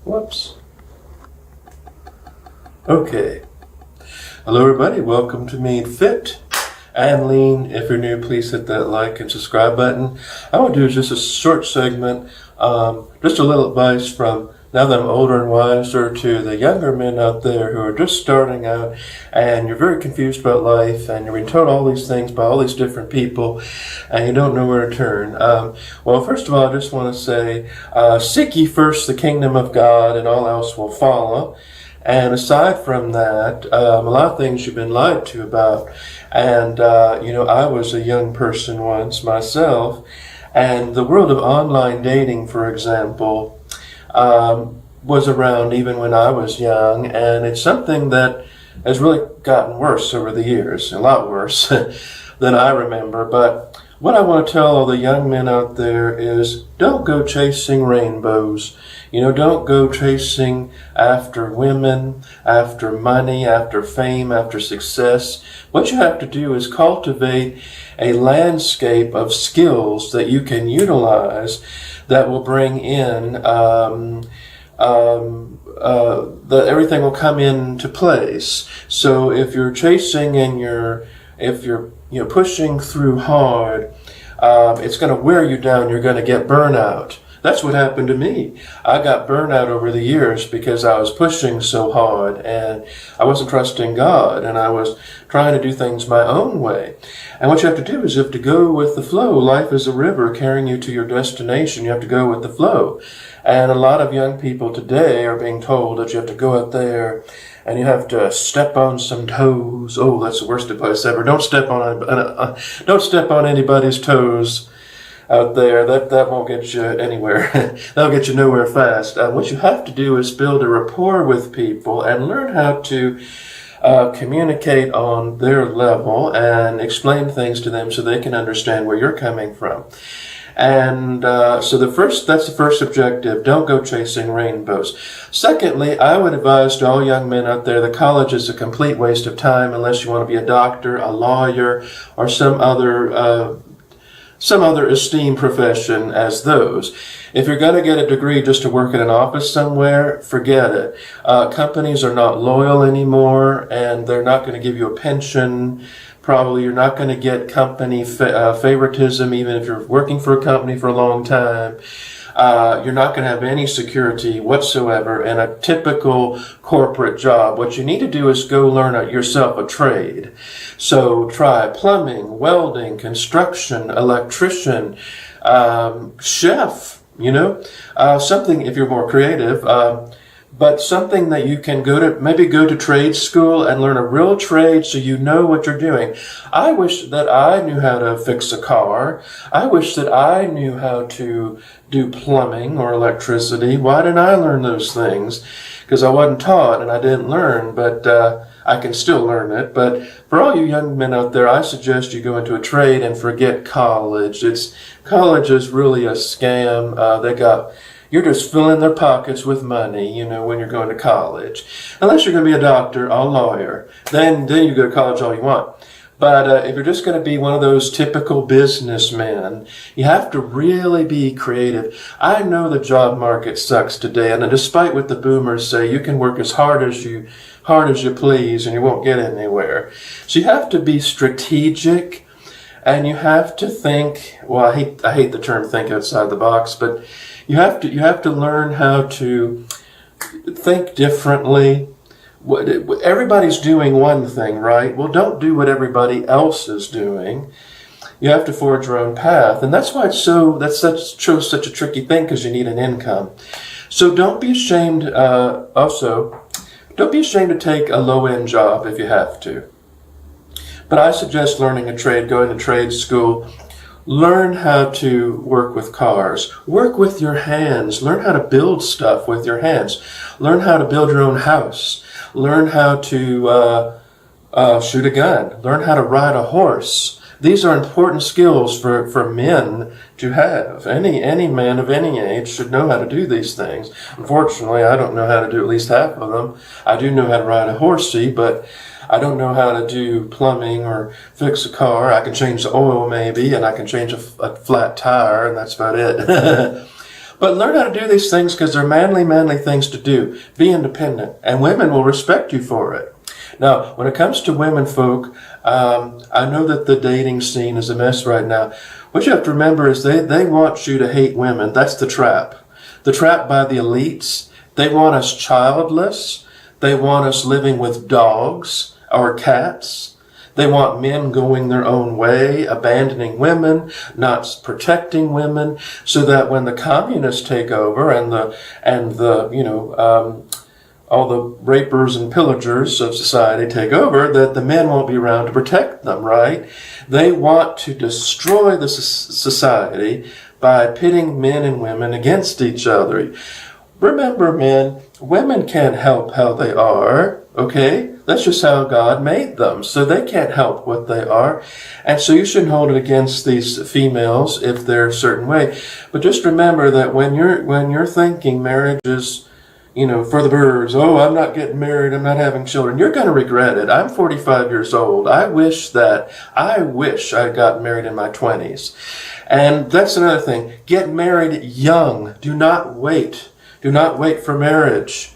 Whoops. Okay. Hello everybody, welcome to Made Fit and Lean. If you're new, please hit that like and subscribe button. I want to do just a short segment, just a little advice from, now that I'm older and wiser, to the younger men out there who are just starting out and you're very confused about life and you're being told all these things by all these different people and you don't know where to turn. Well, first of all, I just want to say, seek ye first the kingdom of God and all else will follow. And aside from that, a lot of things you've been lied to about. And, I was a young person once myself, and the world of online dating, for example, was around even when I was young, and it's something that has really gotten worse over the years, a lot worse than I remember. But what I want to tell all the young men out there is don't go chasing rainbows. Don't go chasing after women, after money, after fame, after success. What you have to do is cultivate a landscape of skills that you can utilize that will bring in, that everything will come into place. So if you're chasing and if you're pushing through hard, it's going to wear you down. You're going to get burnout. That's what happened to me. I got burnout over the years because I was pushing so hard and I wasn't trusting God and I was trying to do things my own way. And what you have to do is you have to go with the flow. Life is a river carrying you to your destination. You have to go with the flow. And a lot of young people today are being told that you have to go out there and you have to step on some toes. Oh, that's the worst advice ever. Don't step on anybody's toes out there. That won't get you anywhere. That'll get you nowhere fast. What you have to do is build a rapport with people and learn how to communicate on their level and explain things to them so they can understand where you're coming from. And that's the first objective. Don't go chasing rainbows. Secondly, I would advise to all young men out there that college is a complete waste of time unless you want to be a doctor, a lawyer, or some other esteemed profession as those. If you're going to get a degree just to work in an office somewhere, forget it. Companies are not loyal anymore, and they're not going to give you a pension. Probably you're not going to get company favoritism, even if you're working for a company for a long time. You're not going to have any security whatsoever in a typical corporate job. What you need to do is go learn yourself a trade. So try plumbing, welding, construction, electrician, chef, something if you're more creative, but something that you can go to trade school and learn a real trade so you know what you're doing. I wish that I knew how to fix a car. I wish that I knew how to do plumbing or electricity. Why didn't I learn those things? Because I wasn't taught and I didn't learn, but I can still learn it. But for all you young men out there, I suggest you go into a trade and forget college. College is really a scam. You're just filling their pockets with money, when you're going to college. Unless you're going to be a doctor, a lawyer, then you go to college all you want. But if you're just going to be one of those typical businessmen, you have to really be creative. I know the job market sucks today, and despite what the boomers say, you can work as hard as you please, and you won't get anywhere. So you have to be strategic, and you have to think. Well, I hate the term "think outside the box," but you have to learn how to think differently. Everybody's doing one thing, right? Well, don't do what everybody else is doing. You have to forge your own path, and that's why such a tricky thing, because you need an income. So don't be ashamed. Don't be ashamed to take a low-end job if you have to. But I suggest learning a trade, going to trade school. Learn how to work with cars. Work with your hands. Learn how to build stuff with your hands. Learn how to build your own house. Learn how to shoot a gun. Learn how to ride a horse. These are important skills for men to have. Any man of any age should know how to do these things. Unfortunately, I don't know how to do at least half of them. I do know how to ride a horsey, but I don't know how to do plumbing or fix a car. I can change the oil maybe, and I can change a flat tire, and that's about it. But learn how to do these things because they're manly things to do. Be independent, and women will respect you for it. Now, when it comes to women folk, I know that the dating scene is a mess right now. What you have to remember is they want you to hate women. That's the trap. The trap by the elites. They want us childless. They want us living with dogs or cats. They want men going their own way, abandoning women, not protecting women, so that when the communists take over and all the rapers and pillagers of society take over, that the men won't be around to protect them, right? They want to destroy the society by pitting men and women against each other. Remember, men, women can't help how they are, okay? That's just how God made them. So they can't help what they are. And so you shouldn't hold it against these females if they're a certain way. But just remember that when you're thinking marriage is, for the birds, oh, I'm not getting married, I'm not having children, you're going to regret it. I'm 45 years old. I wish I got married in my 20s. And that's another thing. Get married young. Do not wait. Do not wait for marriage.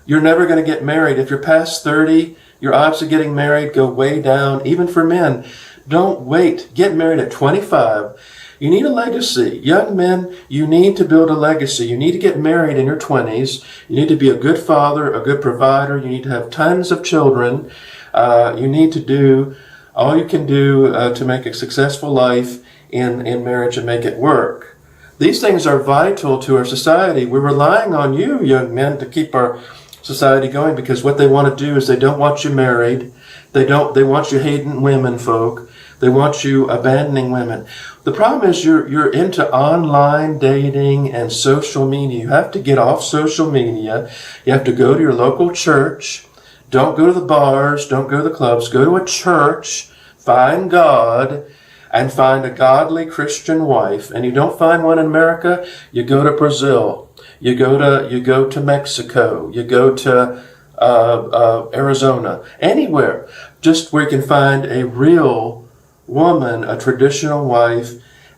You're never going to get married. If you're past 30, your odds of getting married go way down. Even for men, don't wait. Get married at 25. You need a legacy. Young men, you need to build a legacy. You need to get married in your 20s. You need to be a good father, a good provider. You need to have tons of children. You need to do all you can do to make a successful life in marriage and make it work. These things are vital to our society. We're relying on you, young men, to keep our society going, because what they want to do is they don't want you married. They want you hating women folk. They want you abandoning women. The problem is you're into online dating and social media. You have to get off social media. You have to go to your local church. Don't go to the bars. Don't go to the clubs. Go to a church. Find God and find a godly Christian wife. And you don't find one in America, you go to Brazil. You go to Mexico. You go to Arizona. Anywhere. Just where you can find a real woman, a traditional wife,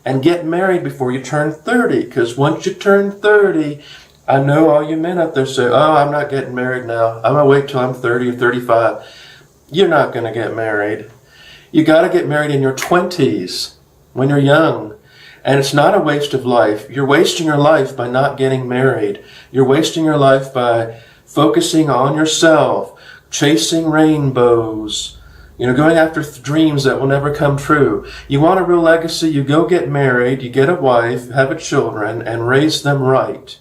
and get married before you turn 30. Because once you turn 30, I know all you men out there say, oh, I'm not getting married now. I'm going to wait till I'm 30 or 35. You're not going to get married. You got to get married in your 20s when you're young. And it's not a waste of life. You're wasting your life by not getting married. You're wasting your life by focusing on yourself, chasing rainbows, going after dreams that will never come true. You want a real legacy, you go get married, you get a wife, have children, and raise them right.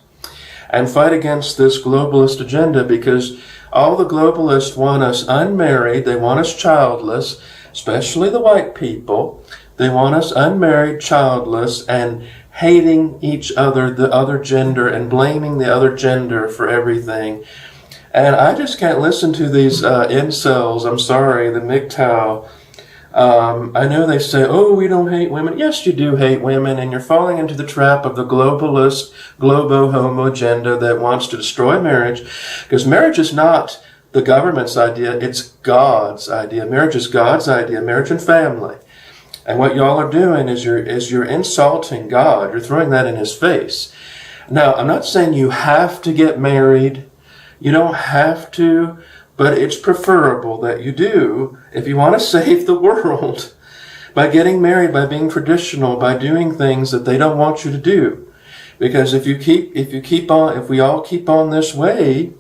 And fight against this globalist agenda, because all the globalists want us unmarried, they want us childless, especially the white people. They want us unmarried, childless, and hating each other, the other gender, and blaming the other gender for everything. And I just can't listen to these incels. I'm sorry, the MGTOW. I know they say, oh, we don't hate women. Yes, you do hate women, and you're falling into the trap of the globalist, globo-homo agenda that wants to destroy marriage. Because marriage is not the government's idea, it's God's idea. Marriage is God's idea, marriage and family. And what y'all are doing is you're insulting God. You're throwing that in His face. Now, I'm not saying you have to get married. You don't have to, but it's preferable that you do if you want to save the world by getting married, by being traditional, by doing things that they don't want you to do. Because if we all keep on this way,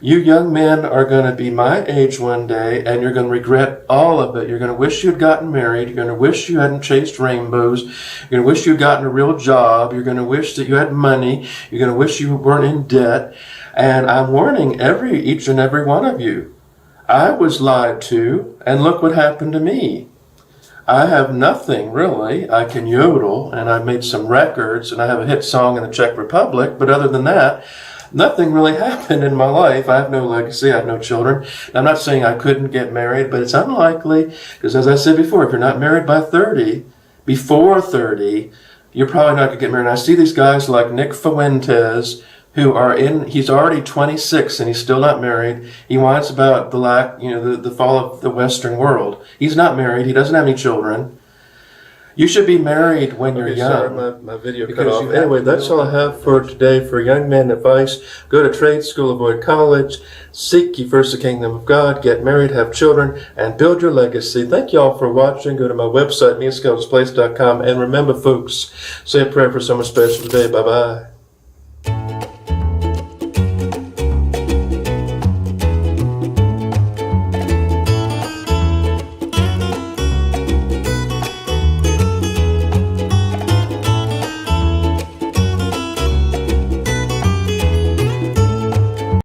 you young men are going to be my age one day, and you're going to regret all of it. You're going to wish you'd gotten married. You're going to wish you hadn't chased rainbows. You're going to wish you'd gotten a real job. You're going to wish that you had money. You're going to wish you weren't in debt. And I'm warning each and every one of you. I was lied to, and look what happened to me. I have nothing, really. I can yodel, and I've made some records, and I have a hit song in the Czech Republic, but other than that, nothing really happened in my life. I have no legacy. I have no children. I'm not saying I couldn't get married, but it's unlikely, because as I said before, if you're not married by 30, before 30, you're probably not going to get married. And I see these guys like Nick Fuentes, he's already 26 and he's still not married. He whines about the fall of the Western world. He's not married. He doesn't have any children. You should be married when you're Okay, young. sorry, my video cut Because off. you have Anyway, to that's build all I have for today for young man advice. Go to trade school, avoid college, seek ye first the kingdom of God, get married, have children, and build your legacy. Thank you all for watching. Go to my website, neilskelton'splace.com, and remember, folks, say a prayer for someone special today. Bye-bye.